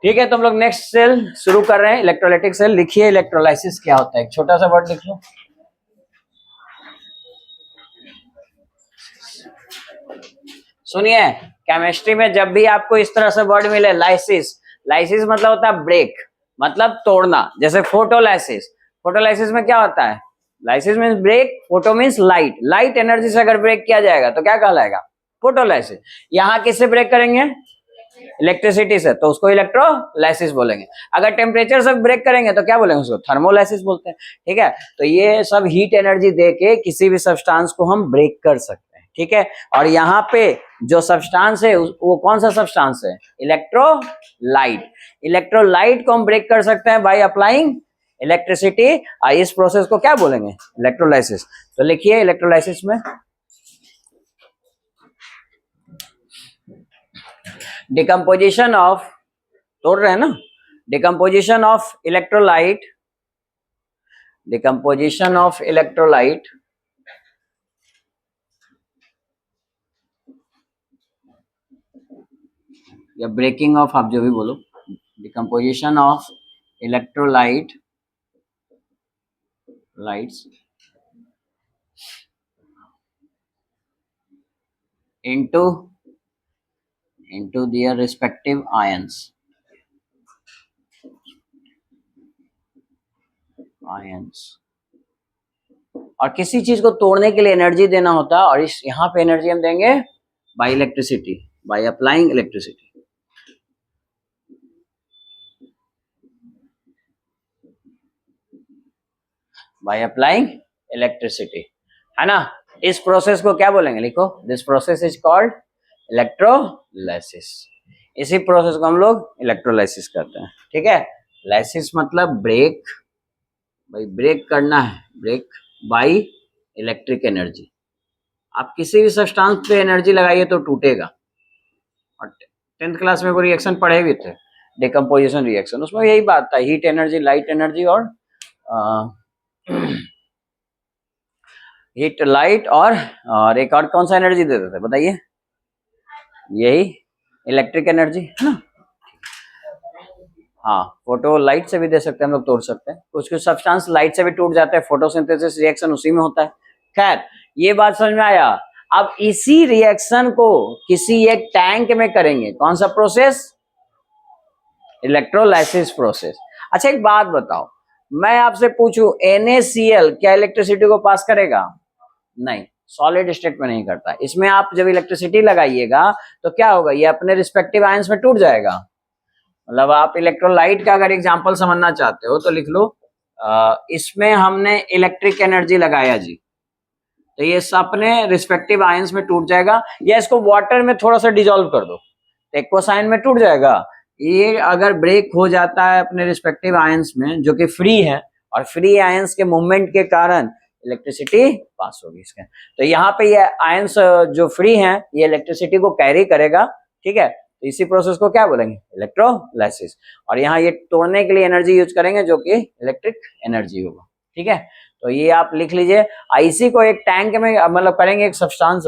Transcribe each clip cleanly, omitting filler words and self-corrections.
ठीक है, तो हम लोग नेक्स्ट सेल शुरू कर रहे हैं, इलेक्ट्रोलाइटिक सेल। लिखिए इलेक्ट्रोलाइसिस क्या होता है, एक छोटा सा वर्ड लिख लो। सुनिए, केमिस्ट्री में जब भी आपको इस तरह से वर्ड मिले, लाइसिस, लाइसिस मतलब होता है ब्रेक, मतलब तोड़ना। जैसे फोटोलाइसिस, फोटोलाइसिस में क्या होता है, lysis means break, photo means light, light energy से अगर ब्रेक किया जाएगा तो क्या कहलाएगा, फोटोलाइसिस। यहाँ किससे ब्रेक करेंगे, इलेक्ट्रिसिटी से, तो उसको इलेक्ट्रोलाइसिस बोलेंगे। अगर टेम्परेचर से ब्रेक करेंगे तो क्या बोलेंगे, उसको थर्मोलाइसिस बोलते हैं। ठीक है, तो ये सब हीट एनर्जी दे के किसी भी सब्सटेंस को हम ब्रेक कर सकते हैं। ठीक है, और यहाँ पे जो सब्सटेंस है वो कौन सा सब्सटेंस है, इलेक्ट्रोलाइट। इलेक्ट्रोलाइट को हम ब्रेक कर सकते हैं बाय अप्लाइंग इलेक्ट्रिसिटी। इस प्रोसेस को क्या बोलेंगे, इलेक्ट्रोलाइसिस। तो लिखिए इलेक्ट्रोलाइसिस में डिकम्पोजिशन ऑफ, तोड़ रहे हैं ना, decomposition of electrolyte, decomposition of electrolyte या ब्रेकिंग ऑफ, आप जो भी बोलो, decomposition of electrolyte lights into their respective ions और किसी चीज को तोड़ने के लिए एनर्जी देना होता है, और इस यहाँ पे एनर्जी हम देंगे bye electricity, by applying electricity. By applying electricity, है ना। इस प्रोसेस को क्या बोलेंगे, लिखो, this process is called electrolysis. इसी प्रोसेस को हम लोग इलेक्ट्रोलाइसिस करते हैं। ठीक है, लाइसिस मतलब ब्रेक, भाई ब्रेक करना है, ब्रेक बाय इलेक्ट्रिक एनर्जी। आप किसी भी सब्सटेंस पे एनर्जी लगाइए तो टूटेगा। और 10th क्लास में वो रिएक्शन पढ़े भी थे, डिकम्पोजिशन रिएक्शन, उसमें यही बात था, हीट एनर्जी, लाइट एनर्जी और हीट, लाइट और एक और कौन सा एनर्जी देते थे बताइए, यही इलेक्ट्रिक एनर्जी, है ना। हाँ, फोटो लाइट से भी दे सकते हैं हम लोग, तोड़ सकते हैं। कुछ कुछ सब्सटेंस लाइट से भी टूट जाते हैं, फोटोसिंथेसिस रिएक्शन उसी में होता है। खैर, ये बात समझ में आया। अब इसी रिएक्शन को किसी एक टैंक में करेंगे, कौन सा प्रोसेस, इलेक्ट्रोलाइसिस प्रोसेस। अच्छा एक बात बताओ, मैं आपसे पूछूं NaCl क्या इलेक्ट्रिसिटी को पास करेगा, नहीं, सॉलिड स्टेट में नहीं करता। इसमें आप जब इलेक्ट्रिसिटी लगाइएगा तो क्या होगा, ये अपने रिस्पेक्टिव आयंस में टूट जाएगा। मतलब आप इलेक्ट्रोलाइट का अगर एग्जांपल समझना चाहते हो तो लिख लो, इसमें हमने इलेक्ट्रिक एनर्जी लगाया जी, तो ये अपने रिस्पेक्टिव आयंस में टूट जाएगा। या इसको वाटर में थोड़ा सा डिजोल्व कर दो, एक्वासाइन में टूट जाएगा। ये अगर ब्रेक हो जाता है अपने रिस्पेक्टिव आयंस में, जो कि फ्री है, और फ्री आयंस के मूवमेंट के कारण इलेक्ट्रिसिटी पास होगी इसके। तो यहाँ पे ये आयंस जो फ्री हैं, ये इलेक्ट्रिसिटी को कैरी करेगा। ठीक है, तो इसी प्रोसेस को क्या बोलेंगे, इलेक्ट्रोलाइसिस। और यहाँ ये तोड़ने के लिए एनर्जी यूज करेंगे जो कि इलेक्ट्रिक एनर्जी होगा। ठीक है, तो ये आप लिख लीजिए। इसी को एक टैंक में मतलब करेंगे, एक सब्सटेंस,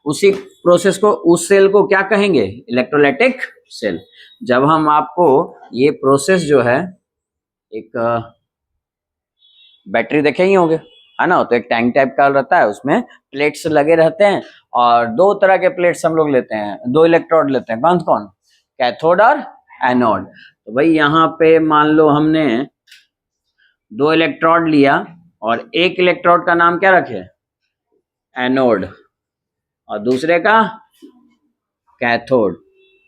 उसी प्रोसेस को, उस सेल को क्या कहेंगे, इलेक्ट्रोलाइटिक सेल। जब हम आपको ये प्रोसेस जो है, एक बैटरी देखे ही होंगे, है ना, तो एक टैंक टाइप का रहता है, उसमें प्लेट्स लगे रहते हैं, और दो तरह के प्लेट्स हम लोग लेते हैं, दो इलेक्ट्रोड लेते हैं, कौन कौन, कैथोड और एनोड। तो भाई यहाँ पे मान लो हमने दो इलेक्ट्रोड लिया, और एक इलेक्ट्रोड का नाम क्या रखे, एनोड, और दूसरे का कैथोड।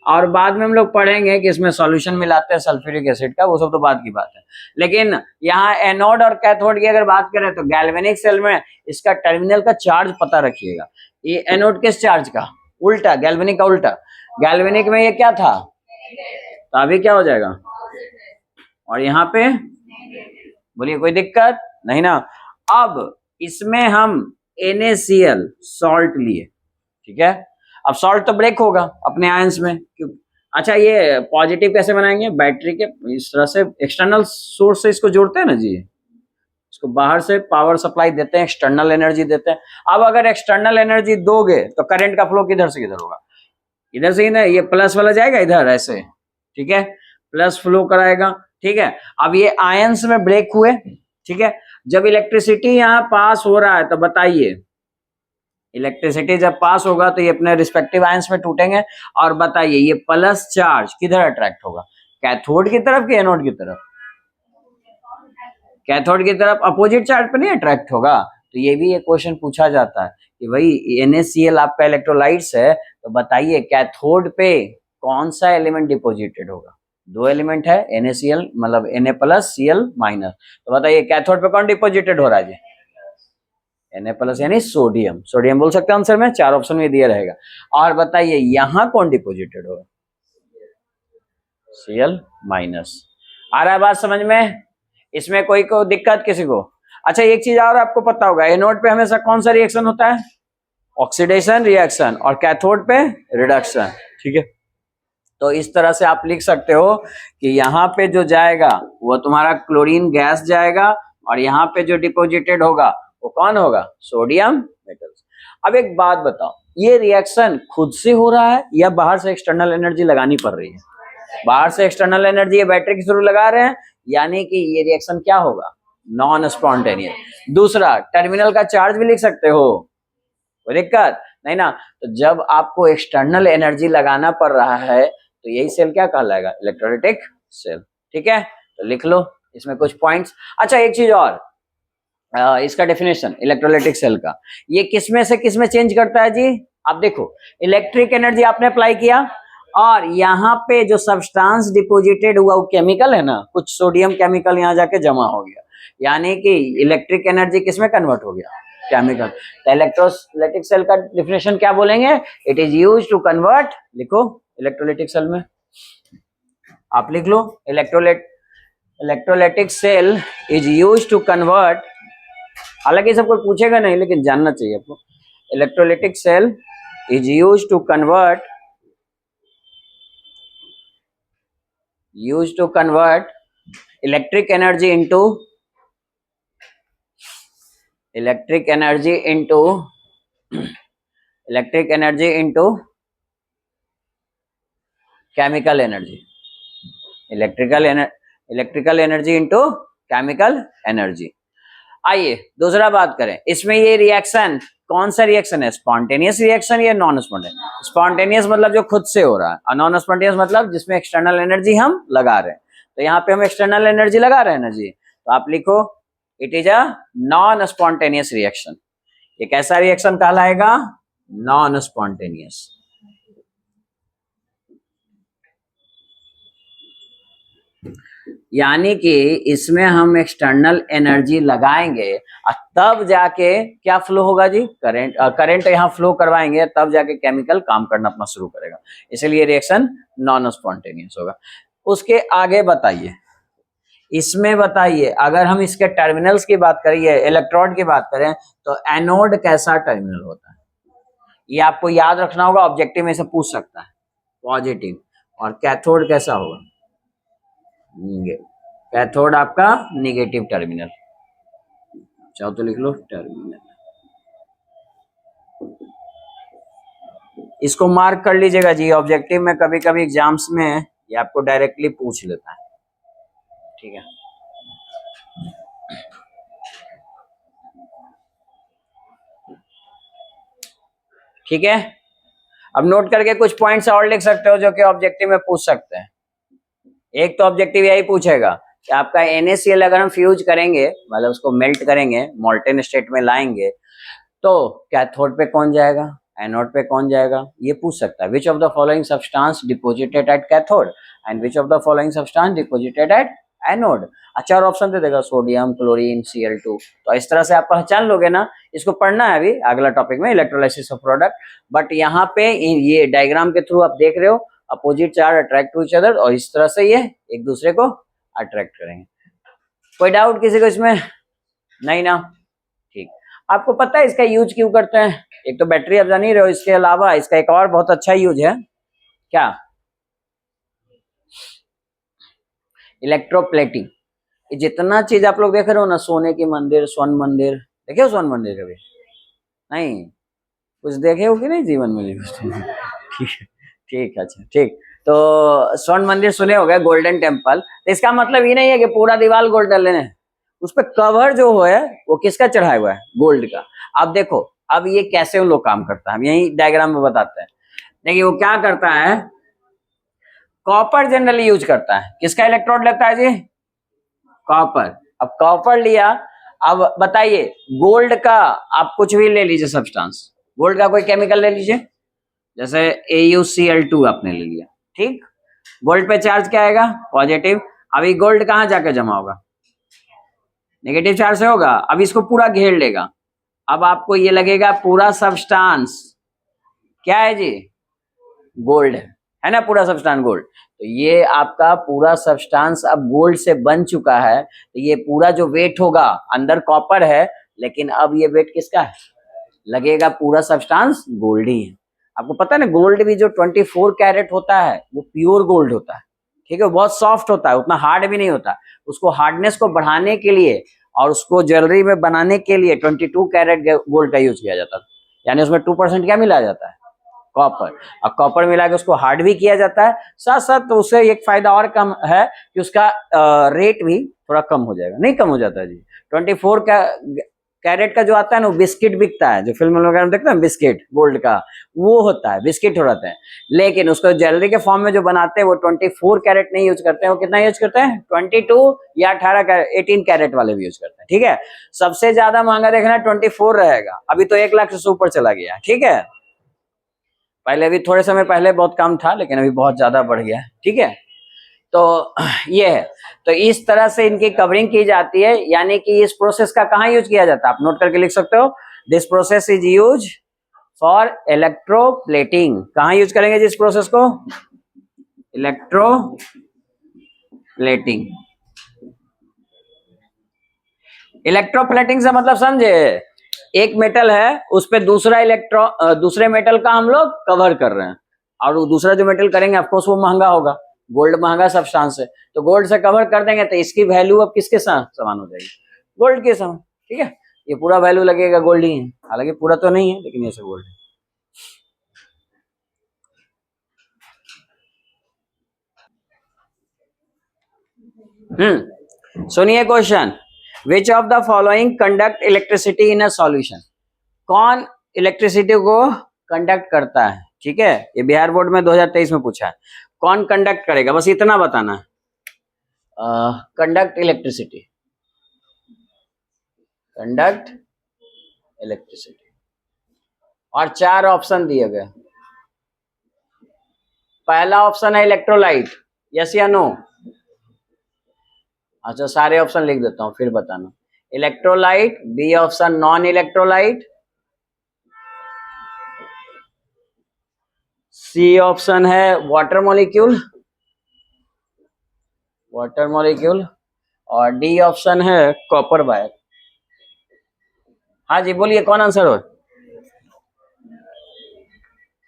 और बाद में हम लोग पढ़ेंगे कि इसमें सॉल्यूशन मिलाते हैं सल्फ्यूरिक एसिड का, वो सब तो बाद की बात है। लेकिन यहाँ एनोड और कैथोड की अगर बात करें तो गैल्वेनिक सेल में इसका टर्मिनल का चार्ज पता रखिएगा। ये एनोड किस चार्ज का, उल्टा, गैल्वेनिक का उल्टा। गैल्वेनिक में ये क्या था, तो अभी क्या हो जाएगा, और यहाँ पे बोलिए कोई दिक्कत नहीं ना। अब इसमें हम NaCl सॉल्ट लिए, ठीक है। अब सॉल्ट तो ब्रेक होगा अपने आयंस में, क्यों। अच्छा, ये पॉजिटिव कैसे बनाएंगे, बैटरी के इस तरह से एक्सटर्नल सोर्स से इसको जोड़ते हैं ना जी, इसको बाहर से पावर सप्लाई देते हैं, एक्सटर्नल एनर्जी देते हैं। अब अगर एक्सटर्नल एनर्जी दोगे तो करंट का फ्लो किधर से किधर होगा, इधर से ही ना, ये प्लस वाला जाएगा इधर ऐसे, ठीक है, प्लस फ्लो कराएगा, ठीक है। अब ये आयंस में ब्रेक हुए, ठीक है। जब इलेक्ट्रिसिटी यहाँ पास हो रहा है तो बताइए, इलेक्ट्रिसिटी जब पास होगा तो ये अपने रिस्पेक्टिव आयंस में टूटेंगे, और बताइए ये प्लस चार्ज किधर अट्रैक्ट होगा, कैथोड की तरफ कि एनोड की तरफ, कैथोड की तरफ, अपोजिट चार्ज पे नहीं अट्रैक्ट होगा। तो ये भी एक क्वेश्चन पूछा जाता है कि भाई NaCl आपका इलेक्ट्रोलाइट्स है, तो बताइए कैथोड पे कौन सा एलिमेंट डिपोजिटेड होगा। दो एलिमेंट है NaCl मतलब Na+Cl-, तो बताइए कैथोड पे कौन डिपोजिटेड हो रहा है जी, Na+ यानी सोडियम, सोडियम बोल सकते हैं आंसर में, 4 ऑप्शन में दिया रहेगा। और बताइए यहाँ कौन डिपोजिटेड होगा, Cl-। आ रहा है बात समझ में, इसमें कोई को दिक्कत किसी को। अच्छा एक चीज और आपको पता होगा, एनोड पे हमेशा कौन सा रिएक्शन होता है, ऑक्सीडेशन रिएक्शन, और कैथोड पे रिडक्शन, ठीक है। तो इस तरह से आप लिख सकते हो कि यहाँ पे जो जाएगा वो तुम्हारा क्लोरीन गैस जाएगा, और यहाँ पे जो डिपोजिटेड होगा वो कौन होगा, सोडियम मेटल्स। अब एक बात बताओ, ये रिएक्शन खुद से हो रहा है या बाहर से एक्सटर्नल एनर्जी लगानी पड़ रही है, बाहर से एक्सटर्नल एनर्जी ये बैटरी के थ्रू लगा रहे हैं, यानी कि ये रिएक्शन क्या होगा, नॉन स्पॉन्टेनियस। दूसरा टर्मिनल का चार्ज भी लिख सकते हो, कोई दिक्कत नहीं ना। तो जब आपको एक्सटर्नल एनर्जी लगाना पड़ रहा है तो यही सेल क्या कहलाएगा, इलेक्ट्रोलाइटिक सेल, ठीक है। तो लिख लो इसमें कुछ पॉइंट्स। अच्छा एक चीज और, इसका डेफिनेशन इलेक्ट्रोलाइटिक सेल का, ये किसमें से किसमें चेंज करता है जी। आप देखो इलेक्ट्रिक एनर्जी आपने अप्लाई किया, और यहाँ पे जो सब्सटेंस डिपोजिटेड हुआ वो केमिकल है ना, कुछ सोडियम केमिकल यहाँ जाके जमा हो गया, यानी कि इलेक्ट्रिक एनर्जी किसमें कन्वर्ट हो गया, केमिकल। तो इलेक्ट्रोलाइटिक सेल का डिफिनेशन क्या बोलेंगे, it is used to convert, लिखो इलेक्ट्रोलाइटिक सेल में आप लिख लो, electrolytic cell is used to convert, हालांकि सब कोई पूछेगा नहीं लेकिन जानना चाहिए आपको, electrolytic cell is used to convert electric energy into chemical energy, electrical energy into chemical energy। आइए दूसरा बात करें, इसमें ये रिएक्शन कौन सा रिएक्शन है, स्पॉन्टेनियस रिएक्शन या नॉन स्पॉन्टेनियस। स्पॉन्टेनियस मतलब जो खुद से हो रहा है, और नॉन स्पॉन्टेनियस मतलब जिसमें एक्सटर्नल एनर्जी हम लगा रहे हैं। तो यहाँ पे हम एक्सटर्नल एनर्जी लगा रहे हैं ना जी, तो आप लिखो it is a non spontaneous reaction. ये कैसा रिएक्शन कहलाएगा, नॉन स्पॉन्टेनियस। यानी कि इसमें हम एक्सटर्नल एनर्जी लगाएंगे और तब जाके क्या फ्लो होगा जी, करंट यहाँ फ्लो करवाएंगे, तब जाके केमिकल काम करना अपना शुरू करेगा, इसलिए रिएक्शन नॉन स्पॉन्टेनियस होगा। उसके आगे बताइए, इसमें बताइए अगर हम इसके टर्मिनल्स की बात करिए, इलेक्ट्रोड की बात करें, तो एनोड कैसा टर्मिनल होता है, ये आपको याद रखना होगा, ऑब्जेक्टिव में से पूछ सकता है, पॉजिटिव। और कैथोड कैसा होगा, कैथोड आपका निगेटिव टर्मिनल। चाहो तो लिख लो टर्मिनल, इसको मार्क कर लीजिएगा जी, ऑब्जेक्टिव में कभी कभी एग्जाम्स में ये आपको डायरेक्टली पूछ लेता है, ठीक है। ठीक है, अब नोट करके कुछ पॉइंट्स और लिख सकते हो जो कि ऑब्जेक्टिव में पूछ सकते हैं। एक तो ऑब्जेक्टिव यही पूछेगा कि आपका NaCl अगर हम फ्यूज करेंगे, मतलब उसको मेल्ट करेंगे, मोल्टेन स्टेट में लाएंगे, तो कैथोड पे कौन जाएगा, एनोड पे कौन जाएगा, ये पूछ सकता है। Which of the following substance deposited at cathode and which of the following substance deposited at anode. अच्छा ऑप्शन दे देगा, सोडियम, क्लोरीन, Cl2। तो इस तरह से आप पहचान लोगे ना, इसको पढ़ना है अभी अगला टॉपिक में, इलेक्ट्रोलाइसिस ऑफ प्रोडक्ट। बट यहाँ पे ये डायग्राम के थ्रू आप देख रहे हो, opposite charge attract to each other, और इस तरह से ये एक दूसरे को अट्रैक्ट करेंगे। कोई डाउट किसी को इसमें, नहीं ना, ठीक। आपको पता है इसका यूज क्यों करते हैं, एक तो बैटरी आप जान ही रहे हो, इसके अलावा इसका एक और बहुत अच्छा यूज है, क्या, इलेक्ट्रोप्लेटिंग। जितना चीज आप लोग देख रहे हो ना, सोने की मंदिर, स्वर्ण मंदिर, देखे हो स्वर्ण मंदिर कभी? नहीं, कुछ देखे हो कि नहीं जीवन में? नहीं ठीक है, ठीक, अच्छा ठीक। तो स्वर्ण मंदिर सुने हो गए, गोल्डन टेम्पल। तो इसका मतलब ये नहीं है कि पूरा दीवार गोल्डन लेने, उस पर कवर जो है वो किसका चढ़ाया हुआ है? गोल्ड का। अब देखो, अब ये कैसे उन लोग काम करता है, हम यही डायग्राम में बताते हैं। देखिए वो क्या करता है, कॉपर जनरली यूज करता है। किसका इलेक्ट्रोड लेता है जी? कॉपर। अब कॉपर लिया, अब बताइए गोल्ड का आप कुछ भी ले लीजिए सब्सटेंस, गोल्ड का कोई केमिकल ले लीजिए, जैसे AuCl2 आपने ले लिया, ठीक। गोल्ड पे चार्ज क्या आएगा? पॉजिटिव। अभी गोल्ड कहाँ जाकर जमा होगा? नेगेटिव चार्ज से होगा। अब इसको पूरा घेर लेगा। अब आपको ये लगेगा पूरा सब्सटेंस क्या है जी? गोल्ड है ना, पूरा सब्सटेंस गोल्ड। तो ये आपका पूरा सब्सटेंस अब गोल्ड से बन चुका है। तो ये पूरा जो वेट होगा, अंदर कॉपर है लेकिन अब ये वेट किसका है? लगेगा पूरा सब्सटेंस गोल्ड ही है। आपको पता है ना, गोल्ड भी जो 24 कैरेट होता है वो प्योर गोल्ड होता है, ठीक है। बहुत सॉफ्ट होता है, उतना हार्ड भी नहीं होता। उसको हार्डनेस को बढ़ाने के लिए और उसको ज्वेलरी में बनाने के लिए 22 कैरेट गोल्ड का यूज किया जाता है। यानी उसमें 2% क्या मिलाया जाता है? कॉपर। अब कॉपर मिला के उसको हार्ड भी किया जाता है। साथ साथ तो उससे एक फायदा और कम है कि उसका रेट भी थोड़ा कम हो जाएगा। नहीं कम हो जाता है जी। 24 कैरेट का जो आता है ना, वो बिस्किट बिकता है, जो फिल्म वगैरह में देखते हैं बिस्किट गोल्ड का, वो होता है, बिस्किट हो रहता है। लेकिन उसको ज्वेलरी के फॉर्म में जो बनाते हैं वो 24 कैरेट नहीं यूज करते हैं। वो कितना यूज करते हैं? 22 या 18 कैरेट, 18 कैरेट वाले भी यूज करते हैं, ठीक है। सबसे ज्यादा महंगा देखना 24 रहेगा। अभी तो 1 लाख से ऊपर चला गया, ठीक है। पहले अभी थोड़े समय पहले बहुत कम था, लेकिन अभी बहुत ज्यादा बढ़ गया है, ठीक है। तो ये है, तो इस तरह से इनकी कवरिंग की जाती है। यानी कि इस प्रोसेस का कहाँ यूज किया जाता है, आप नोट करके लिख सकते हो। This process is use for electroplating. कहाँ यूज करेंगे जिस प्रोसेस को? इलेक्ट्रोप्लेटिंग। इलेक्ट्रोप्लेटिंग से मतलब समझे, एक मेटल है उस पे दूसरे मेटल का हम लोग कवर कर रहे हैं, और वो दूसरा जो मेटल करेंगे ऑफकोर्स वो महंगा होगा। गोल्ड महंगा सब्सटेंस है, तो गोल्ड से कवर कर देंगे तो इसकी वैल्यू अब किसके साथ समान हो जाएगी? गोल्ड के समान, ठीक है। ये पूरा वैल्यू लगेगा गोल्ड ही है, हालांकि पूरा तो नहीं है लेकिन ये सब गोल्ड है। सुनिए question, which of the following conduct electricity in a solution? कौन इलेक्ट्रिसिटी को कंडक्ट करता है? ठीक है, ये बिहार बोर्ड में 2023 में पूछा है। कौन कंडक्ट करेगा, बस इतना बताना है। कंडक्ट इलेक्ट्रिसिटी, कंडक्ट इलेक्ट्रिसिटी, और 4 ऑप्शन दिए गए। पहला ऑप्शन है इलेक्ट्रोलाइट, यस या नो? अच्छा सारे ऑप्शन लिख देता हूं फिर बताना। Electrolyte, B option non electrolyte, C option है वाटर मॉलिक्यूल, वाटर मॉलिक्यूल, और डी ऑप्शन है कॉपर वायर। हाँ जी बोलिए, कौन आंसर हो?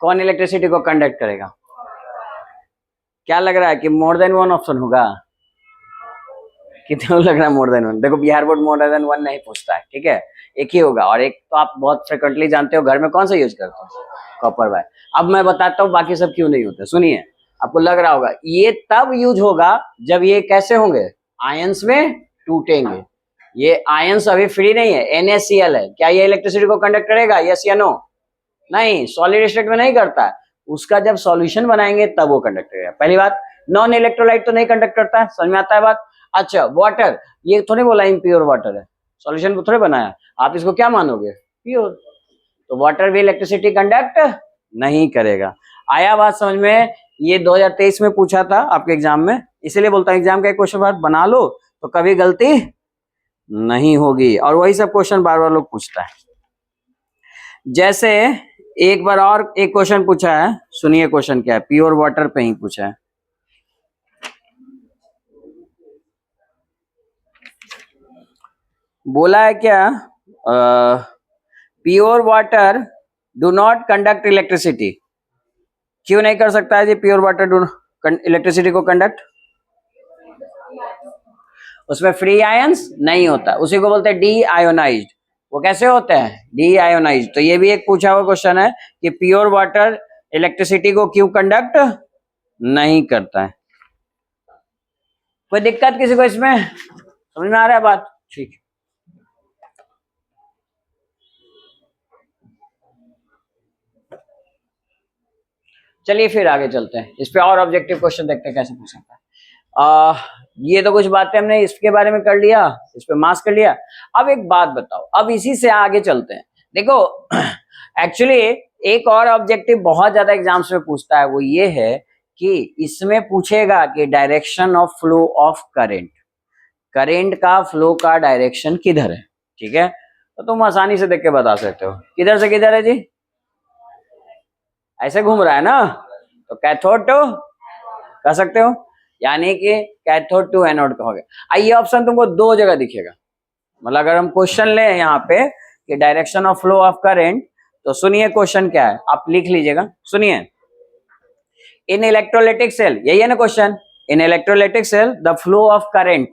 कौन इलेक्ट्रिसिटी को कंडक्ट करेगा? क्या लग रहा है कि मोर देन वन ऑप्शन होगा? कितने लग रहा है मोर देन वन? देखो Bihar board more than one नहीं पूछता है, ठीक है। एक ही होगा, और एक तो आप बहुत फ्रिक्वेंटली जानते हो घर में कौन सा यूज करते हो? Copper wire. अब मैं बताता हूँ बाकी सब क्यों नहीं होते, सुनिए। आपको लग रहा होगा ये तब यूज होगा जब ये कैसे होंगे, आयंस में टूटेंगे। ये आयंस अभी फ्री नहीं है, NaCl है। क्या ये इलेक्ट्रिसिटी को कंडक्ट करेगा, यस या नो? नहीं, सॉलिड स्टेट में नहीं करता है। उसका जब सॉल्यूशन बनाएंगे तब वो कंडक्ट करेगा। पहली बात, नॉन इलेक्ट्रोलाइट तो नहीं कंडक्ट करता है, समझ में आता है बात। अच्छा वाटर, ये थोड़ी बोला इम्प्योर वाटर है, सॉल्यूशन को थोड़े बनाया, आप इसको क्या मानोगे, प्योर। तो वाटर भी इलेक्ट्रिसिटी कंडक्ट नहीं करेगा। आया बात समझ में? ये 2023 में पूछा था आपके एग्जाम में, इसीलिए बोलता हूँ एग्जाम का एक क्वेश्चन बार बना लो तो कभी गलती नहीं होगी। और वही सब क्वेश्चन बार बार लोग पूछता है। जैसे एक बार और एक क्वेश्चन पूछा है, सुनिए क्वेश्चन क्या है, प्योर वाटर पे ही पूछा है। बोला है क्या, pure water do not conduct electricity. क्यों नहीं कर सकता है जी प्योर वाटर डू इलेक्ट्रिसिटी को कंडक्ट? उसमें फ्री आयंस नहीं होता, उसी को बोलते हैं डी आयोनाइज्ड। वो कैसे होते हैं? D ionised. तो ये भी एक पूछा हुआ क्वेश्चन है कि प्योर वाटर इलेक्ट्रिसिटी को क्यों कंडक्ट नहीं करता है। कोई दिक्कत किसी को इसमें? समझ में आ रहा है बात? ठीक। चलिए फिर आगे चलते हैं, इस पे और ऑब्जेक्टिव क्वेश्चन देखते हैं कैसे पूछ सकता है। ये तो कुछ बातें हमने इसके बारे में कर लिया, इस पे मास कर लिया। अब एक बात बताओ, अब इसी से आगे चलते हैं। देखो एक्चुअली एक और ऑब्जेक्टिव बहुत ज्यादा एग्जाम्स में पूछता है, वो ये है कि इसमें पूछेगा कि direction of flow of current, current का फ्लो का डायरेक्शन किधर है। ठीक है, तो तुम आसानी से देख के बता सकते हो किधर से किधर है जी। ऐसे घूम रहा है ना, तो कैथोड टू कह सकते हो, यानी कि कैथोड टू एनोड कहोगे। ये ऑप्शन तुमको दो जगह दिखेगा, मतलब अगर हम क्वेश्चन ले यहाँ पे कि direction of flow of current, तो सुनिए क्वेश्चन क्या है, आप लिख लीजिएगा। सुनिए, इन इलेक्ट्रोलाइटिक सेल, यही है ना question, in electrolytic cell the flow of current,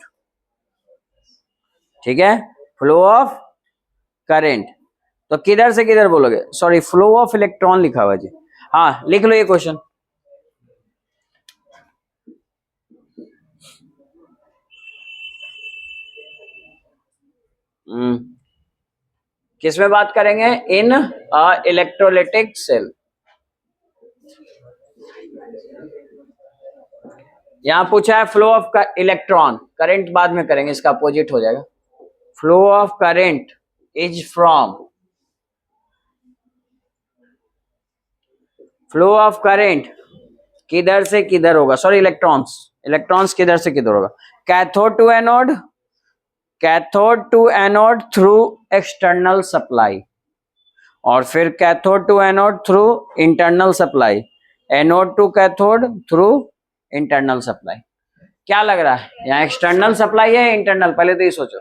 ठीक है, फ्लो ऑफ करंट, तो किधर से किधर बोलोगे? सॉरी, फ्लो ऑफ इलेक्ट्रॉन लिखा हुआ जी। हाँ लिख लो ये क्वेश्चन। किस में बात करेंगे? इन इलेक्ट्रोलाइटिक सेल। यहां पूछा है फ्लो ऑफ इलेक्ट्रॉन, करंट बाद में करेंगे, इसका अपोजिट हो जाएगा। Flow of current is from, flow of current किधर से किधर होगा? सॉरी, इलेक्ट्रॉन्स, इलेक्ट्रॉन्स किधर से किधर होगा? Cathode to anode, cathode to anode through external supply, और फिर cathode to anode through internal supply, anode to cathode through internal supply. क्या लग रहा है यहाँ एक्सटर्नल सप्लाई है इंटरनल? पहले तो ये सोचो,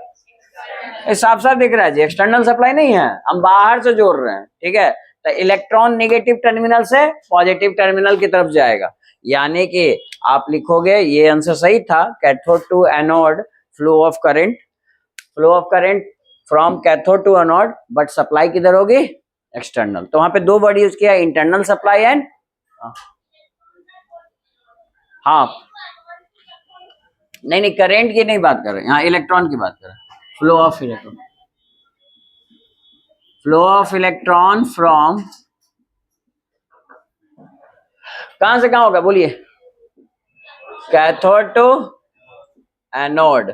साफ साफ दिख रहा है जी एक्सटर्नल सप्लाई नहीं है, हम बाहर से जोड़ रहे हैं। ठीक है, तो इलेक्ट्रॉन नेगेटिव टर्मिनल से पॉजिटिव टर्मिनल की तरफ जाएगा, यानी कि आप लिखोगे, ये आंसर सही था, cathode to anode flow of current, flow of current from cathode to anode, but supply किधर होगी? एक्सटर्नल। तो वहां पे दो वर्ड यूज किया, इंटरनल सप्लाई एंड, हाँ नहीं करंट की नहीं बात कर रहे हैं, यहाँ इलेक्ट्रॉन की बात कर रहे हैं। Flow of electron, flow of electron from, कहां से कहां होगा बोलिए? Cathode to anode.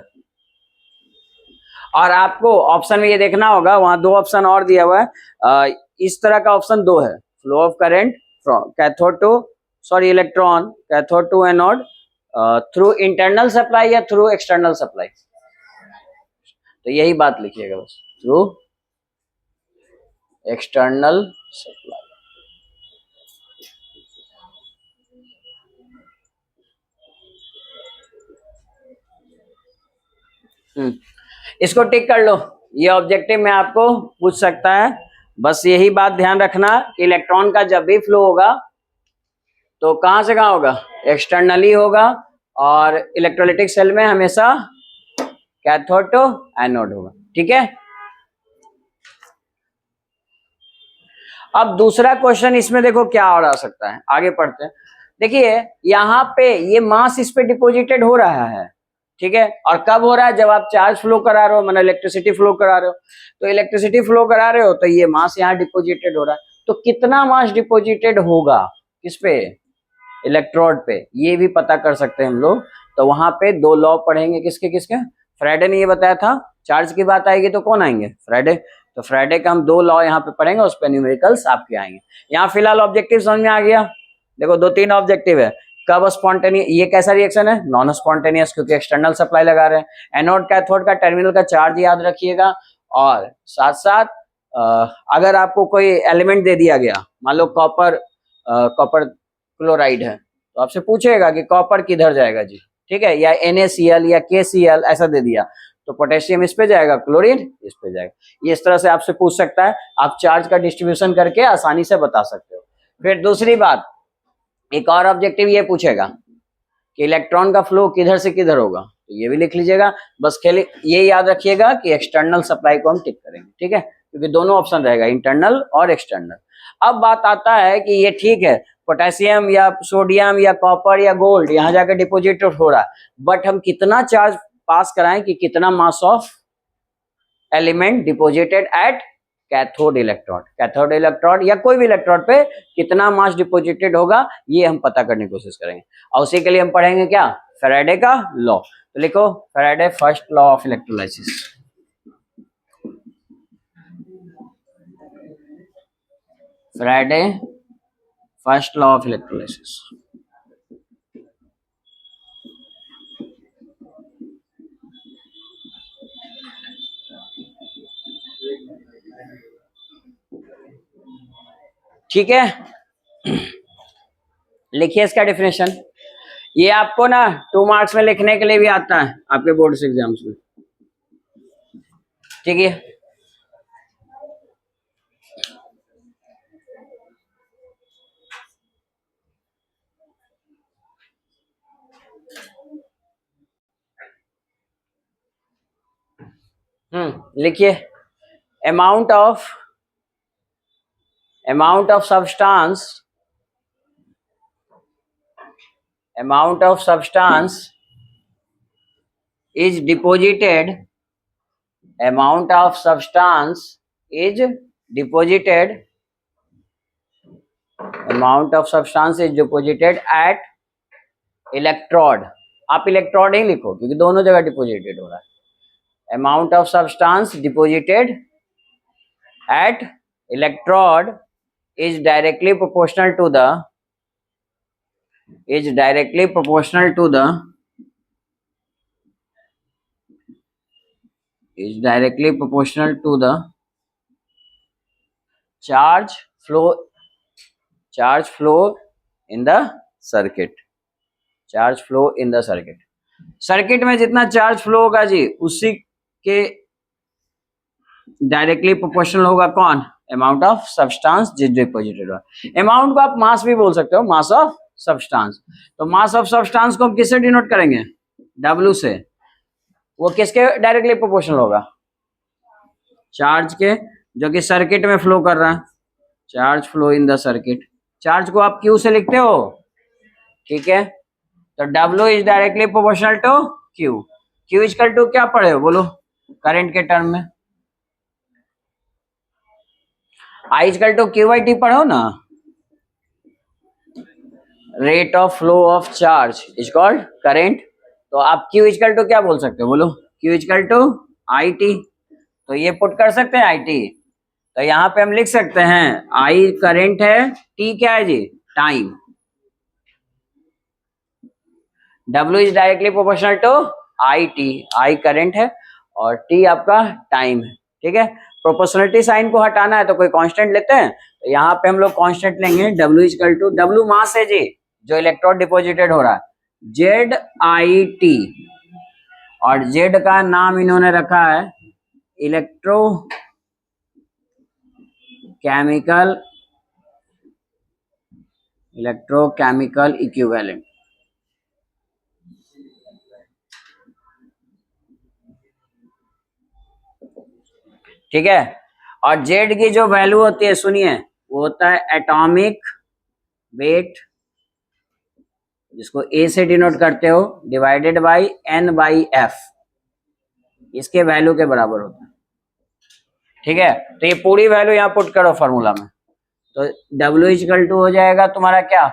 और आपको ऑप्शन में ये देखना होगा, वहां दो ऑप्शन और दिया हुआ है, इस तरह का ऑप्शन दो है, flow of current from cathode to, sorry electron cathode to anode through internal supply या थ्रू एक्सटर्नल सप्लाई। तो यही बात लिखिएगा बस, थ्रू एक्सटर्नल सप्लाई। इसको टिक कर लो, ये ऑब्जेक्टिव में आपको पूछ सकता है। बस यही बात ध्यान रखना कि इलेक्ट्रॉन का जब भी फ्लो होगा तो कहां से कहां होगा? एक्सटर्नली होगा, और इलेक्ट्रोलाइटिक सेल में हमेशा कैथोड टू एनोड होगा। ठीक है, अब दूसरा क्वेश्चन इसमें देखो क्या और आ सकता है, आगे पढ़ते हैं। देखिए यहाँ पे ये मास इस पे डिपोजिटेड हो रहा है, ठीक है, और कब हो रहा है? जब आप चार्ज फ्लो करा रहे हो, मतलब इलेक्ट्रिसिटी फ्लो करा रहे हो, तो इलेक्ट्रिसिटी फ्लो करा रहे हो तो ये मास यहाँ डिपोजिटेड हो रहा है। तो कितना मास डिपोजिटेड होगा किस पे? इलेक्ट्रोड पे, ये भी पता कर सकते हैं हम लोग। तो वहां पे दो लॉ पढ़ेंगे, किसके किसके? फ्राइडे ने ये बताया था, चार्ज की बात आएगी तो कौन आएंगे? फ्राइडे। तो फ्राइडे का हम दो लॉ यहाँ पे पढ़ेंगे, उस पर न्यूमेरिकल्स आपके आएंगे। यहाँ फिलहाल ऑब्जेक्टिव समझ में आ गया? देखो दो तीन ऑब्जेक्टिव है। कब स्पॉन्टेनियस, ये कैसा रिएक्शन है? नॉन स्पॉन्टेनियस, क्योंकि एक्सटर्नल सप्लाई लगा रहे हैं। एनोड कैथोड का टर्मिनल का चार्ज याद रखिएगा, और साथ साथ अगर आपको कोई एलिमेंट दे दिया गया, मान लो कॉपर, कॉपर क्लोराइड है, तो आपसे पूछेगा कि कॉपर किधर जाएगा जी, ठीक है, या NaCl या KCl ऐसा दे दिया, तो पोटेशियम इस पे जाएगा, क्लोरीन इस पे जाएगा। ये इस तरह से आपसे पूछ सकता है, आप चार्ज का डिस्ट्रीब्यूशन करके आसानी से बता सकते हो। फिर दूसरी बात, एक और ऑब्जेक्टिव ये पूछेगा कि इलेक्ट्रॉन का फ्लो किधर से किधर होगा। तो ये भी लिख लीजिएगा। बस खेल ये याद रखिएगा कि एक्सटर्नल सप्लाई को हम टिक करेंगे, ठीक है, क्योंकि दोनों ऑप्शन रहेगा, इंटरनल और एक्सटर्नल। अब बात आता है कि ये ठीक है, पोटेशियम या सोडियम या कॉपर या गोल्ड यहाँ जाकर डिपोजिट हो रहा है, बट हम कितना चार्ज पास कराएं कि कितना mass of element deposited at cathode electrode, cathode electrode या कोई भी इलेक्ट्रोड पे कितना मास डिपोजिटेड होगा, ये हम पता करने की कोशिश करेंगे। और उसी के लिए हम पढ़ेंगे क्या, फैराडे का लॉ। तो लिखो Faraday first law of electrolysis. Faraday first law of electrolysis. ठीक है, लिखिए इसका डेफिनेशन। ये आपको ना 2 मार्क्स में लिखने के लिए भी आता है आपके बोर्ड से एग्जाम्स में, ठीक है। लिखिए amount of substance is deposited, amount of substance is deposited at electrode. आप इलेक्ट्रोड ही लिखो क्योंकि दोनों जगह डिपोजिटेड हो रहा है। Amount of substance deposited at electrode is directly proportional to the charge flow in the circuit। Circuit में जितना चार्ज फ्लो होगा जी उसी के डायरेक्टली प्रोपोर्शनल होगा कौन, अमाउंट ऑफ सब्सटेंस जिस डिपोजिटेड हुआ। अमाउंट को आप मास भी बोल सकते हो, मास ऑफ सब्सटेंस। तो मास ऑफ सब्सटेंस को हम किससे डिनोट करेंगे, W से। वो किसके डायरेक्टली प्रोपोर्शनल होगा, चार्ज के, जो कि सर्किट में फ्लो कर रहा है, charge flow in the circuit. Charge को आप Q से लिखते हो, ठीक है। तो W is directly proportional to Q। Q equal to क्या पढ़े हो बोलो करंट के टर्म में, I इक्वल टू QT पढ़ो ना, rate of flow of charge is called current. तो आप Q इक्वल टू क्या बोल सकते हो बोलो, Q इक्वल टू IT। तो ये पुट कर सकते हैं IT। तो यहाँ पे हम लिख सकते हैं I करंट है, T क्या है जी, time. W is directly proportional to IT, I current है और T आपका टाइम है, ठीक है। प्रोपोर्शनलिटी साइन को हटाना है तो कोई कांस्टेंट लेते हैं, तो यहाँ पे हम लोग कांस्टेंट लेंगे W इक्वल टू, W मास है जी जो इलेक्ट्रॉन डिपोजिटेड हो रहा है, ZIT, और Z का नाम इन्होंने रखा है इलेक्ट्रोकेमिकल इक्विवेलेंट। ठीक है, और Z की जो वैल्यू होती है सुनिए, वो होता है एटॉमिक वेट, जिसको A से डिनोट करते हो, डिवाइडेड बाई N/F, इसके वैल्यू के बराबर होता है, ठीक है। तो ये पूरी वैल्यू यहाँ पुट करो फॉर्मूला में, तो W इक्वल टू हो जाएगा तुम्हारा क्या,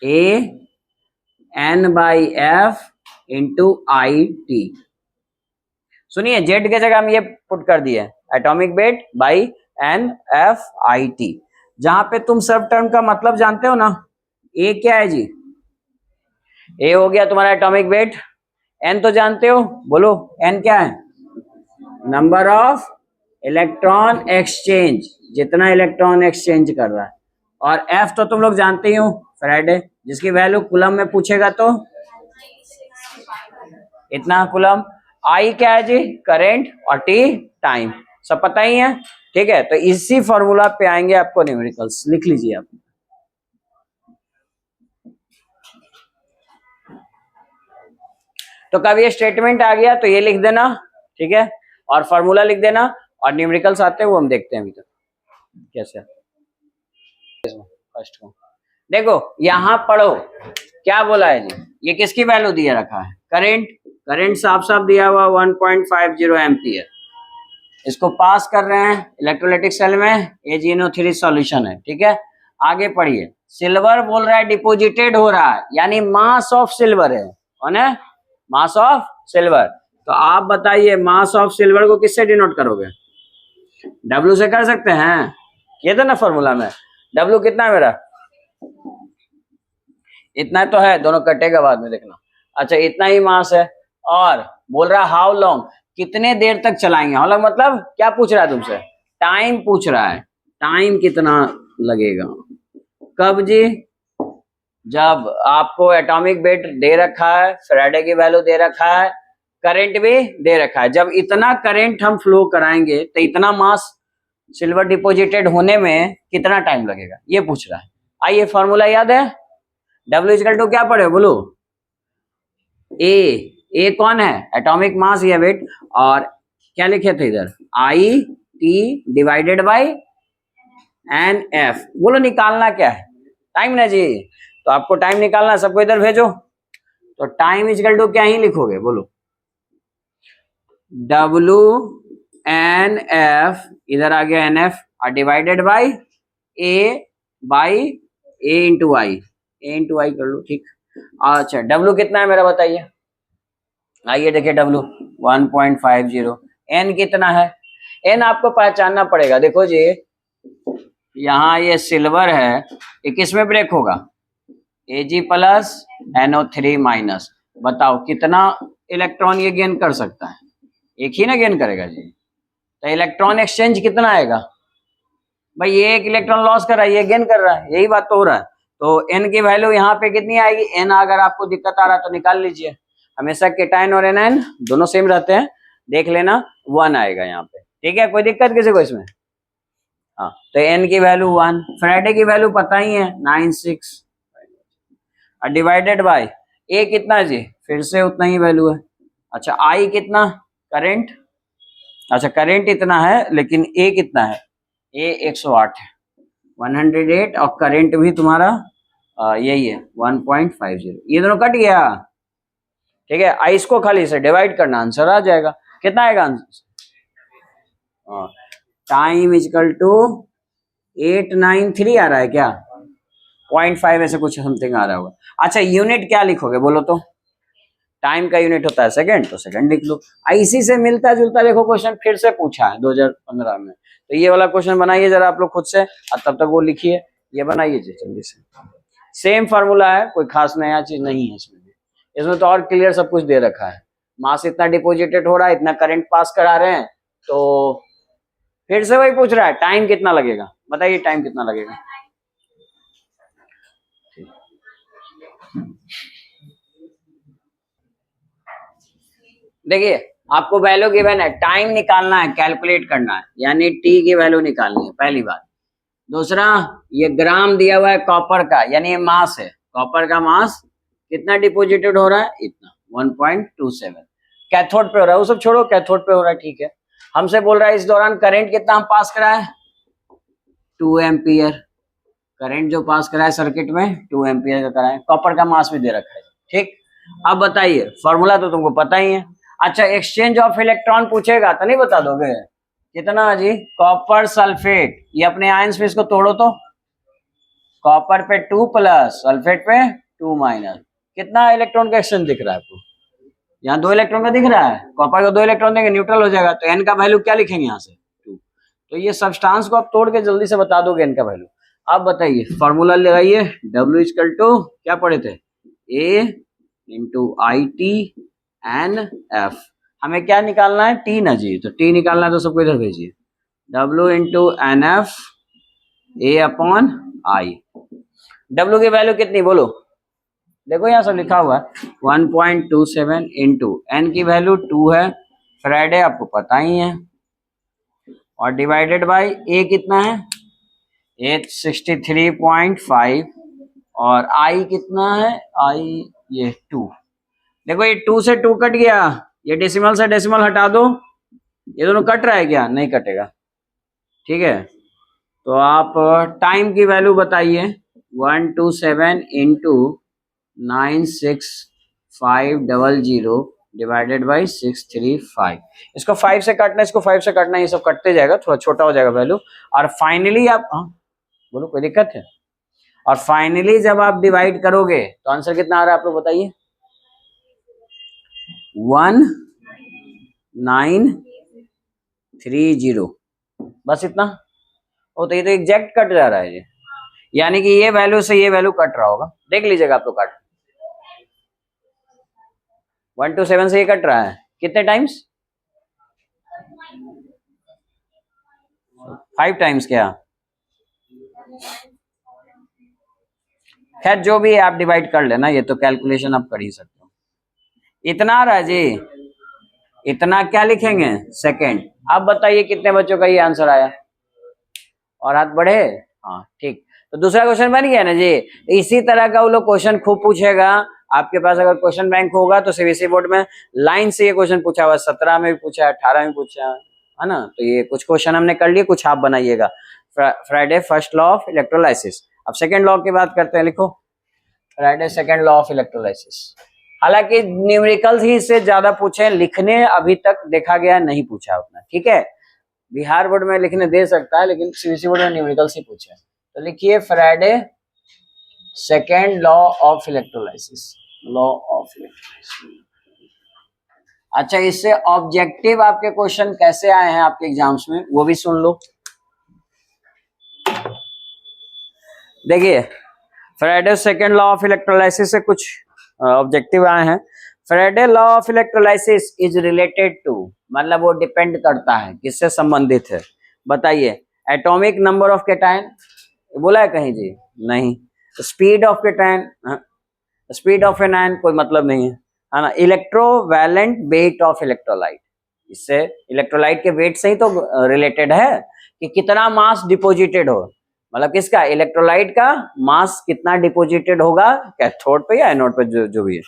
A N/F इंटू IT। सुनिए Z के जगह हम ये पुट कर दिए एटॉमिक वेट बाई NFIT। जहां पे तुम सब टर्म का मतलब जानते हो ना, A क्या है जी, A हो गया तुम्हारा एटॉमिक वेट, N तो जानते हो, बोलो N क्या है, नंबर ऑफ इलेक्ट्रॉन एक्सचेंज, जितना इलेक्ट्रॉन एक्सचेंज कर रहा है, और F तो तुम लोग जानते ही हो फैराडे, जिसकी वैल्यू कूलम में पूछेगा तो इतना कूलम। I क्या है जी, करंट, और T टाइम, सब पता ही है, ठीक है। तो इसी फॉर्मूला पे आएंगे आपको न्यूमेरिकल्स, लिख लीजिए आप। तो कब ये स्टेटमेंट आ गया तो ये लिख देना, ठीक है, और फॉर्मूला लिख देना, और न्यूमेरिकल्स आते हैं वो हम देखते हैं अभी तक कैसे। फर्स्ट को देखो, यहां पढ़ो क्या बोला है जी, ये किसकी वैल्यू दिया रखा है, करंट, करंट साफ साफ दिया हुआ 1.50 एम्पियर, इसको पास कर रहे हैं इलेक्ट्रोलाइटिक सेल में, AgNO3 सॉल्यूशन है, ठीक है। आगे पढ़िए, सिल्वर बोल रहा है डिपोजिटेड हो रहा है, यानी मास ऑफ सिल्वर है, कौन है, मास ऑफ सिल्वर। तो आप बताइए मास ऑफ सिल्वर को किससे डिनोट करोगे, W से कर सकते हैं, किए थे ना फॉर्मूला में। W कितना है मेरा, इतना तो है, दोनों कटेगा बाद में देखना। अच्छा इतना ही मास है, और बोल रहा है हाउ लॉन्ग, कितने देर तक चलाएंगे, हाउ लॉन्ग मतलब क्या पूछ रहा है तुमसे, टाइम पूछ रहा है, टाइम कितना लगेगा, कब जी, जब आपको एटॉमिक वेट दे रखा है, फैराडे की वैल्यू दे रखा है, करंट भी दे रखा है, जब इतना करंट हम फ्लो कराएंगे तो इतना मास सिल्वर डिपोजिटेड होने में कितना टाइम लगेगा, ये पूछ रहा है। आइए फॉर्मूला याद है, W इक्वल टू क्या पढ़े बोलो, ए कौन है, एटॉमिक मास या वेट, और क्या लिखे थे इधर, I/T डिवाइडेड बाई NF, बोलो निकालना क्या है, टाइम ना जी, तो आपको टाइम निकालना, सबको इधर भेजो, तो टाइम इक्वल टू क्या ही लिखोगे बोलो, WNF, इधर आ गया NF, और डिवाइडेड बाई A इंटू आई कर लो, ठीक। अच्छा W कितना है मेरा बताइए, आइए देखिए W 1.50, N कितना है, N आपको पहचानना पड़ेगा, देखो जी यहाँ ये सिल्वर है, ये किस में ब्रेक होगा, Ag प्लस NO3 माइनस, बताओ कितना इलेक्ट्रॉन ये गेन कर सकता है, एक ही ना गेन करेगा जी, तो इलेक्ट्रॉन एक्सचेंज कितना आएगा, भाई ये एक इलेक्ट्रॉन लॉस कर रहा है, ये गेन कर रहा है, यही बात तो हो रहा है। तो N की वैल्यू यहाँ पे कितनी आएगी, N अगर आपको दिक्कत आ रहा है तो निकाल लीजिए, हमेशा केटाइन और एनायन दोनों सेम रहते हैं, देख लेना 1 आएगा यहाँ पे, ठीक है, कोई दिक्कत किसी को इसमें, हाँ, तो N की वैल्यू 1, फैराडे की वैल्यू पता ही है 96, डिवाइडेड बाय A कितना जी, फिर से उतना ही वैल्यू है। अच्छा I कितना, करंट, अच्छा करंट इतना है लेकिन A कितना है, A 108 है, 108, और करंट भी तुम्हारा यही है 1.50, ये दोनों कट गया, ठीक है। I इसको खाली से डिवाइड करना, आंसर आ जाएगा, कितना आएगा आंसर, टाइम इक्वल टू 893 आ रहा है क्या, 0.5 ऐसे कुछ समथिंग आ रहा होगा। अच्छा यूनिट क्या लिखोगे बोलो तो, टाइम का यूनिट होता है सेकंड, तो सेकंड लिख लो। इसी से मिलता जुलता देखो क्वेश्चन फिर से पूछा है 2015 में, तो ये वाला क्वेश्चन बनाइए जरा आप लोग खुद से, और तब तक वो लिखिए, ये बनाइए जल्दी से, सेम फार्मूला है, कोई खास नया चीज नहीं है इसमें भी, इसमें तो और क्लियर सब कुछ दे रखा है, मास इतना डिपोजिटेड हो रहा है, इतना करंट पास करा रहे हैं, तो फिर से वही पूछ रहा है टाइम कितना लगेगा, बताइए टाइम कितना लगेगा, देखिए आपको वैल्यू गिवन है, टाइम निकालना है, कैलकुलेट करना है, यानी टी की वैल्यू निकालनी है, पहली बात। दूसरा ये ग्राम दिया हुआ है कॉपर का, यानी ये मास है, कॉपर का मास कितना डिपोजिटेड हो रहा है, इतना 1.27, कैथोड पे हो रहा है, वो सब छोड़ो, कैथोड पे हो रहा है, ठीक है। हमसे बोल रहा है इस दौरान करंट कितना हम पास कराए, 2 एम्पियर, करंट जो पास कराए सर्किट में 2 एम्पियर का कराए, कॉपर का मास भी दे रखा है, ठीक। अब बताइए फॉर्मूला तो तुमको पता ही है। अच्छा एक्सचेंज ऑफ इलेक्ट्रॉन पूछेगा तो नहीं बता दोगे, कितना जी, कॉपर सल्फेट, ये अपने आयंस में इसको तोड़ो तो, कॉपर पे 2 प्लस, सल्फेट पे 2 माइनस, कितना इलेक्ट्रॉन का एक्सचेंज दिख रहा है आपको, यहाँ 2 इलेक्ट्रॉन का दिख रहा है, कॉपर को 2 इलेक्ट्रॉन देंगे न्यूट्रल हो जाएगा, तो एन का वैल्यू क्या लिखेंगे यहाँ से 2, तो ये सब्सटेंस को आप तोड़ के जल्दी से बता दोगे एन का वैल्यू। अब बताइए फॉर्मूला लगाइए, W इक्वल टू क्या पढ़े थे, A into IT N F, हमें क्या निकालना है, T ना जी, तो T निकालना है तो सबको इधर भेजिए, W into NF A upon I, W की वैल्यू कितनी बोलो, देखो यहाँ सब लिखा हुआ है 1.27 इंटू N की वैल्यू 2 है, फ्राइडे आपको पता ही है, और डिवाइडेड बाय A कितना है 863.5, और I कितना है, I ये 2, देखो ये 2 से 2 कट गया, ये डेसिमल से डेसिमल हटा दो, ये दोनों कट रहा है क्या? नहीं कटेगा। ठीक है, तो आप टाइम की वैल्यू बताइए। 127 इंटू 96500 डिवाइडेड बाई 635। इसको 5 से काटना, इसको 5 से काटना, ये सब कटते जाएगा, थोड़ा छोटा हो जाएगा वैल्यू। और फाइनली आप बोलो, कोई दिक्कत है? और फाइनली जब आप डिवाइड करोगे तो आंसर कितना आ रहा है आप लोग बताइए? 1930। बस इतना हो, तो ये तो एग्जैक्ट कट जा रहा है ये, यानी कि ये वैल्यू से ये वैल्यू कट रहा होगा। देख लीजिएगा आप लोग काट, 127 से ये कट रहा है कितने टाइम्स? 5 टाइम्स क्या? खैर जो भी है आप डिवाइड कर लेना, ये तो कैलकुलेशन आप कर ही सकते हो। इतना आ रहा है जी, इतना क्या लिखेंगे? सेकेंड। अब बताइए कितने बच्चों का ये आंसर आया? और हाथ बढ़े। हाँ ठीक, तो दूसरा क्वेश्चन बन गया ना जी। इसी तरह का वो लोग क्वेश्चन खूब पूछेगा आपके पास। अगर क्वेश्चन बैंक होगा तो सीबीएसई बोर्ड में लाइन से ये क्वेश्चन पूछा हुआ, 17 में भी पूछा है, 18 में पूछा है ना। तो ये कुछ क्वेश्चन हमने कर लिए, कुछ आप बनाइएगा। Friday first law of electrolysis. अब सेकेंड लॉ की बात करते हैं, लिखो Friday second law of electrolysis. हालांकि न्यूमेरिकल्स ही इससे ज्यादा पूछे, लिखने अभी तक देखा गया नहीं पूछा उतना। ठीक है, बिहार बोर्ड में लिखने दे सकता है, लेकिन सीबीएसई बोर्ड में न्यूमेरिकल्स ही पूछे। तो लिखिए Friday second law of electrolysis, law of electrolysis. अच्छा, इससे ऑब्जेक्टिव आपके क्वेश्चन कैसे आए हैं आपके एग्जाम्स में वो भी सुन लो। देखिए Faraday second law of electrolysis से कुछ ऑब्जेक्टिव आए हैं। Faraday law of electrolysis is related to, मतलब वो डिपेंड करता है, किससे संबंधित है बताइए? एटॉमिक नंबर ऑफ कैटायन बोला है कहीं जी? नहीं। Speed of cation, speed of anion कोई मतलब नहीं है ना। इलेक्ट्रोवैलेंट वेट ऑफ इलेक्ट्रोलाइट, इससे इलेक्ट्रोलाइट के वेट से ही तो रिलेटेड है कि कितना मास डिपोजिटेड हो, मतलब किसका? इलेक्ट्रोलाइट का मास कितना डिपोजिटेड होगा कैथोड पे या एनोड पे, जो भी है।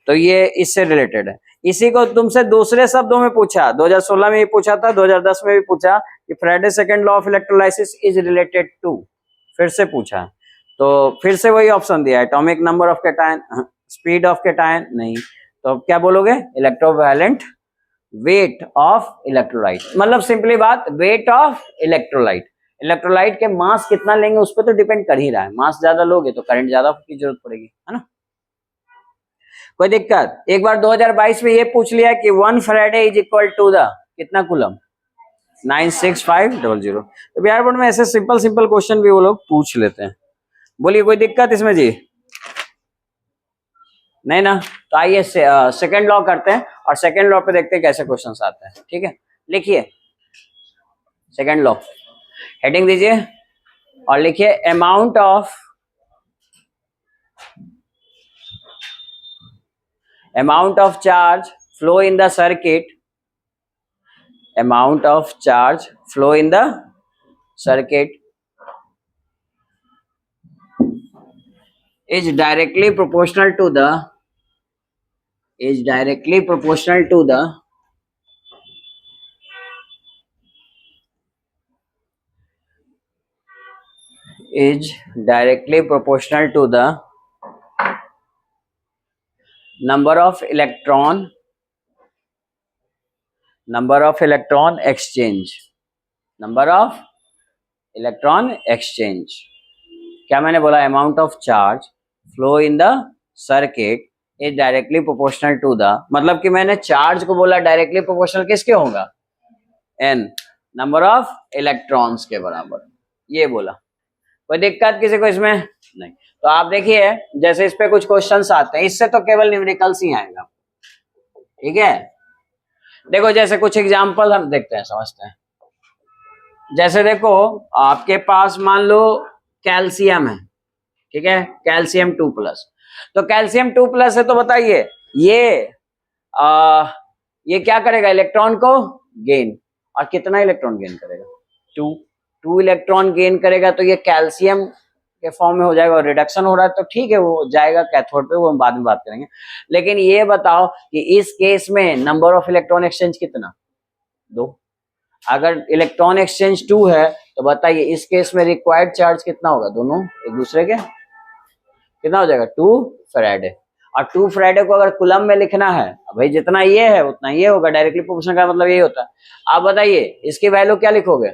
तो ये इससे रिलेटेड है। इसी को तुमसे दूसरे शब्दों में पूछा, 2016 में भी पूछा था, 2010 में भी पूछा कि Faraday second law of electrolysis is related to, फिर से पूछा, तो फिर से वही ऑप्शन दिया, atomic number of cation, speed of cation नहीं, तो क्या बोलोगे? इलेक्ट्रोवैलेंट वेट ऑफ इलेक्ट्रोलाइट, मतलब सिंपली बात वेट ऑफ इलेक्ट्रोलाइट। इलेक्ट्रोलाइट के मास कितना लेंगे उस पर तो डिपेंड कर ही रहा है, मास ज्यादा लोगे तो करंट ज्यादा की जरूरत पड़ेगी, है ना। कोई दिक्कत? एक बार 2022 में ये पूछ लिया कि 1 Faraday is equal to the कितना कूलम? 96500। तो बिहार बोर्ड में ऐसे सिंपल सिंपल क्वेश्चन भी वो लोग पूछ लेते हैं। बोलिए कोई दिक्कत इसमें जी? नहीं ना। तो आइए सेकेंड लॉ करते हैं और सेकेंड लॉ पे देखते हैं कैसे क्वेश्चंस आते हैं। ठीक है, लिखिए सेकेंड लॉ, हेडिंग दीजिए और लिखिए amount of charge flow in the circuit, amount of charge flow in the circuit is directly proportional to the is directly proportional to the is directly proportional to the number of electron exchange, number of electron exchange। क्या मैंने बोला? Amount of charge flow in the circuit is directly proportional to the, मतलब कि मैंने charge को बोला directly proportional किसके होगा? n नंबर ऑफ इलेक्ट्रॉन्स के बराबर, ये बोला। कोई दिक्कत किसी को इसमें? नहीं। तो आप देखिए जैसे इस पे कुछ क्वेश्चंस आते हैं, इससे तो केवल न्यूमेरिकल्स ही आएगा। ठीक है, देखो जैसे कुछ एग्जांपल हम देखते हैं, समझते हैं। जैसे देखो आपके पास मान लो कैल्शियम है, ठीक है, कैल्शियम 2+, तो कैल्शियम 2+ है, तो बताइए ये क्या करेगा? इलेक्ट्रॉन को गेन, और कितना इलेक्ट्रॉन गेन करेगा? 2 इलेक्ट्रॉन गेन करेगा। तो ये कैल्शियम के फॉर्म में हो जाएगा और रिडक्शन हो रहा है तो ठीक है, वो जाएगा कैथोड पे, वो हम बाद में बात करेंगे। लेकिन ये बताओ कि इस केस में नंबर ऑफ इलेक्ट्रॉन एक्सचेंज कितना, 2। अगर इलेक्ट्रॉन एक्सचेंज 2 है तो बताइए इस केस में रिक्वायर्ड चार्ज कितना होगा, दोनों एक दूसरे के कितना हो जाएगा, 2 फैराडे। और 2 फैराडे को अगर कूलम में लिखना है, भाई जितना ये है उतना ये होगा, डायरेक्टली प्रोपोर्शनल का मतलब यही होता है। आप बताइए इसकी वैल्यू क्या लिखोगे,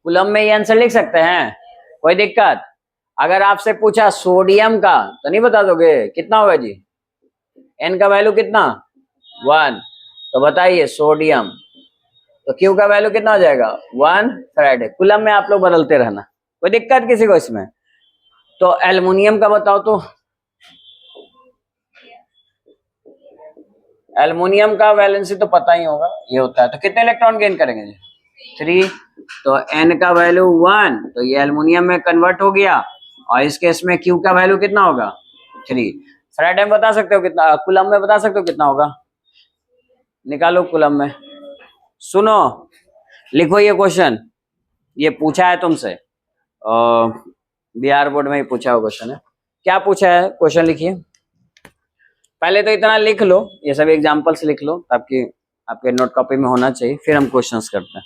कूलम में ये आंसर लिख सकते हैं, कोई दिक्कत? अगर आपसे पूछा सोडियम का तो नहीं बता दोगे, कितना होगा जी, एन का वैल्यू कितना, 1, तो बताइए सोडियम, तो क्यू का वैल्यू कितना हो जाएगा, 1 फैराडे। कूलम में आप लोग बदलते रहना, कोई दिक्कत किसी को इसमें? तो एल्युमिनियम का बताओ, तो एल्युमिनियम का वैलेंसी तो पता ही होगा, ये होता है, तो कितने इलेक्ट्रॉन गेन करेंगे जी, 3। तो एन का वैल्यू 1, तो ये एल्युमिनियम में कन्वर्ट हो गया, और इस केस में क्यू का वैल्यू कितना होगा, 3। फैराडे में बता सकते हो कितना, कूलम में बता सकते हो कितना होगा, निकालो कूलम में। सुनो, लिखो ये क्वेश्चन, ये पूछा है तुमसे, बिहार बोर्ड में ही पूछा हुआ क्वेश्चन है। क्या पूछा है क्वेश्चन, लिखिए पहले तो इतना लिख लो, ये सब एग्जांपल्स लिख लो ताकि आपके नोट कॉपी में होना चाहिए, फिर हम क्वेश्चंस करते हैं।